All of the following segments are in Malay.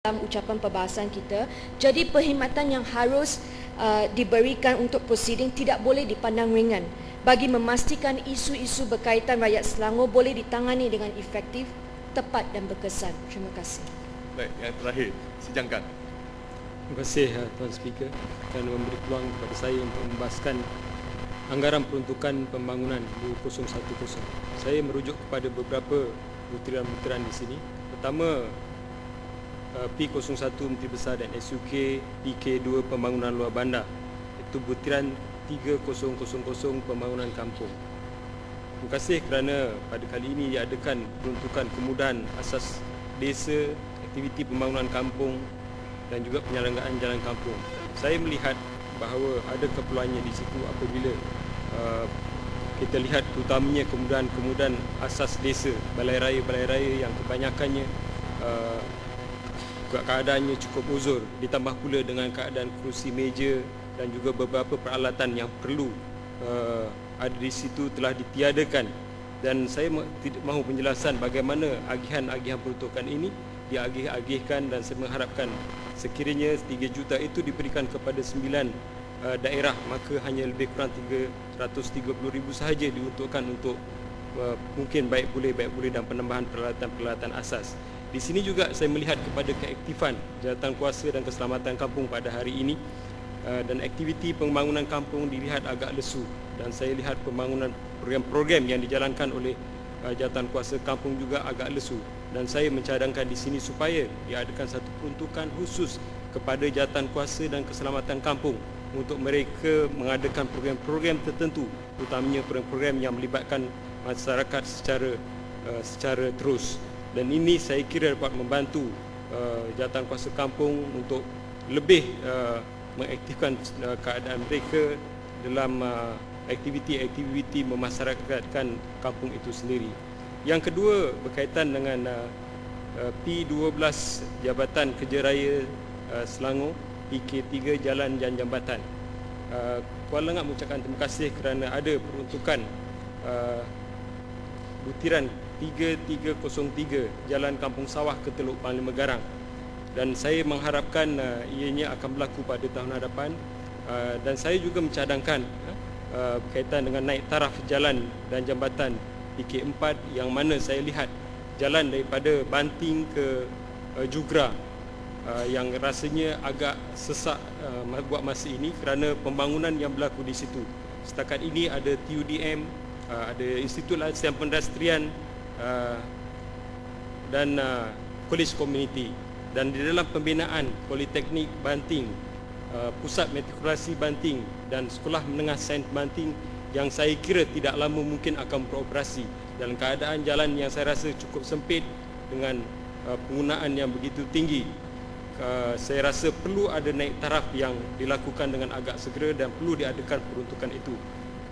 dalam ucapan perbahasan kita. Jadi perkhidmatan yang harus diberikan untuk prosiding tidak boleh dipandang ringan bagi memastikan isu-isu berkaitan rakyat Selangor boleh ditangani dengan efektif, tepat dan berkesan. Terima kasih. Baik, yang terakhir, Sijangkan. Terima kasih Tuan Speaker kerana memberi peluang kepada saya untuk membahaskan anggaran peruntukan pembangunan 2010. Saya merujuk kepada beberapa butiran-butiran di sini. Pertama, P01 Menteri Besar dan SUK PK2 Pembangunan Luar Bandar. Itu butiran 3000 Pembangunan Kampung. Terima kasih kerana pada kali ini diadakan peruntukan kemudahan asas desa, aktiviti pembangunan kampung dan juga penyelenggaraan jalan kampung. Saya melihat bahawa ada keperluannya di situ apabila kita lihat terutamanya kemudahan asas desa, balai raya yang kebanyakannya keadaannya cukup uzur, ditambah pula dengan keadaan kerusi meja dan juga beberapa peralatan yang perlu ada di situ telah ditiadakan. Dan saya tidak mahu penjelasan bagaimana agihan-agihan peruntukan ini diagih-agihkan, dan saya mengharapkan sekiranya 3 juta itu diberikan kepada 9 daerah, maka hanya lebih kurang 330,000 sahaja diuntukkan untuk mungkin baik boleh dan penambahan peralatan asas. Di sini juga saya melihat kepada keaktifan jawatankuasa dan keselamatan kampung pada hari ini, dan aktiviti pembangunan kampung dilihat agak lesu, dan saya lihat pembangunan program-program yang dijalankan oleh jawatankuasa kampung juga agak lesu, dan saya mencadangkan di sini supaya diadakan satu peruntukan khusus kepada jawatankuasa dan keselamatan kampung untuk mereka mengadakan program-program tertentu, terutamanya program-program yang melibatkan masyarakat secara terus. Dan ini saya kira dapat membantu jawatankuasa kampung untuk lebih mengaktifkan keadaan mereka dalam aktiviti-aktiviti memasyarakatkan kampung itu sendiri. Yang kedua berkaitan dengan P12 Jabatan Kerja Raya Selangor, PK3 Jalan dan Jambatan. Kuala Langat mengucapkan terima kasih kerana ada peruntukan butiran 3303 Jalan Kampung Sawah ke Teluk Panglima Garang, dan saya mengharapkan ianya akan berlaku pada tahun hadapan. Dan saya juga mencadangkan berkaitan dengan naik taraf jalan dan jambatan PK4, yang mana saya lihat jalan daripada Banting ke Jugra yang rasanya agak sesak buat masa ini kerana pembangunan yang berlaku di situ. Setakat ini ada TUDM, ada Institut Latihan Pendestrian dan Kolej Komuniti, dan di dalam pembinaan Politeknik Banting, Pusat Matrikulasi Banting dan Sekolah Menengah Sains Banting yang saya kira tidak lama mungkin akan beroperasi dalam keadaan jalan yang saya rasa cukup sempit dengan penggunaan yang begitu tinggi. Saya rasa perlu ada naik taraf yang dilakukan dengan agak segera dan perlu diadakan peruntukan itu.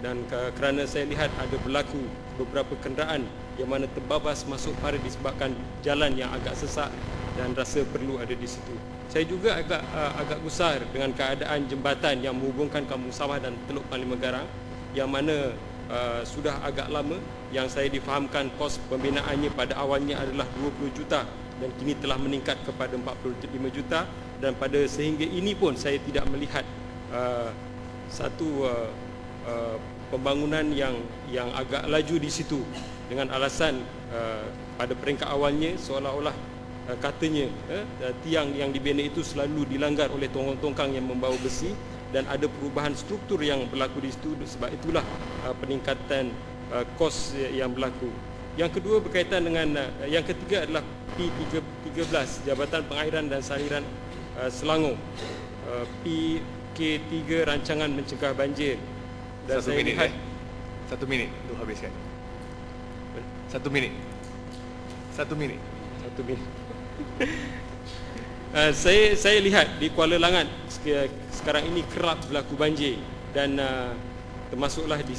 Dan kerana saya lihat ada berlaku beberapa kenderaan yang mana terbabas masuk parit disebabkan jalan yang agak sesak, dan rasa perlu ada di situ. Saya juga agak gusar dengan keadaan jembatan yang menghubungkan Kampung Sawah dan Teluk Panglima Garang, yang mana sudah agak lama, yang saya difahamkan kos pembinaannya pada awalnya adalah 20 juta dan kini telah meningkat kepada 45 juta, dan pada sehingga ini pun saya tidak melihat satu pembangunan yang agak laju di situ, dengan alasan pada peringkat awalnya seolah-olah katanya tiang yang dibina itu selalu dilanggar oleh tongkang-tongkang yang membawa besi, dan ada perubahan struktur yang berlaku di situ. Sebab itulah peningkatan kos yang berlaku. Yang kedua berkaitan dengan yang ketiga adalah P13 Jabatan Pengairan dan Saliran Selangor, PK3 Rancangan Mencegah Banjir. Dan 1 minit lihat, 1 minit untuk habiskan. 1 minit. 1 minit. Saya lihat di Kuala Langat sekarang ini kerap berlaku banjir, dan termasuklah di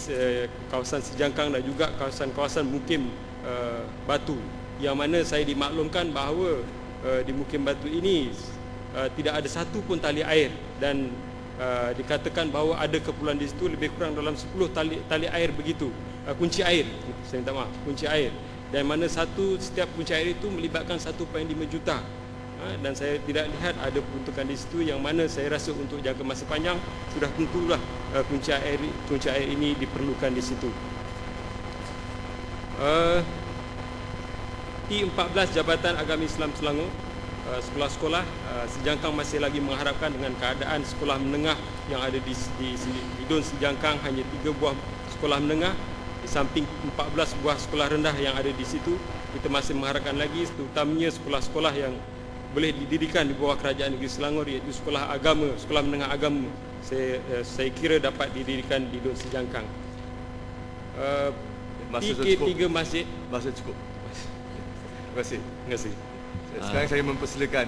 kawasan Sijangkang dan juga kawasan-kawasan Mukim Batu, yang mana saya dimaklumkan bahawa di Mukim Batu ini tidak ada satu pun tali air, dan dikatakan bahawa ada keperluan di situ lebih kurang dalam 10 tali air begitu, kunci air, saya minta maaf, kunci air, dan mana setiap kunci air itu melibatkan 1.5 juta dan saya tidak lihat ada peruntukan di situ yang mana saya rasa untuk jangka masa panjang sudah tentulah punca air ini diperlukan di situ. T14 Jabatan Agama Islam Selangor, sekolah-sekolah Sejangkang masih lagi mengharapkan dengan keadaan sekolah menengah yang ada di Dun Sejangkang hanya 3 buah sekolah menengah di samping 14 buah sekolah rendah yang ada di situ. Kita masih mengharapkan lagi terutamanya sekolah-sekolah yang boleh didirikan di bawah Kerajaan Negeri Selangor, iaitu sekolah agama, sekolah menengah agama. Saya kira dapat didirikan di Dun Sejangkang. Tiga masjid. Masa cukup. Terima kasih. Terima kasih. Sekarang saya mempersilakan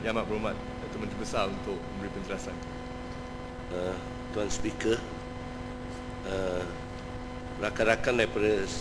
Yang Amat Berhormat Datuk Menteri Besar untuk memberi penjelasan. Tuan Speaker, rakan-rakan daripada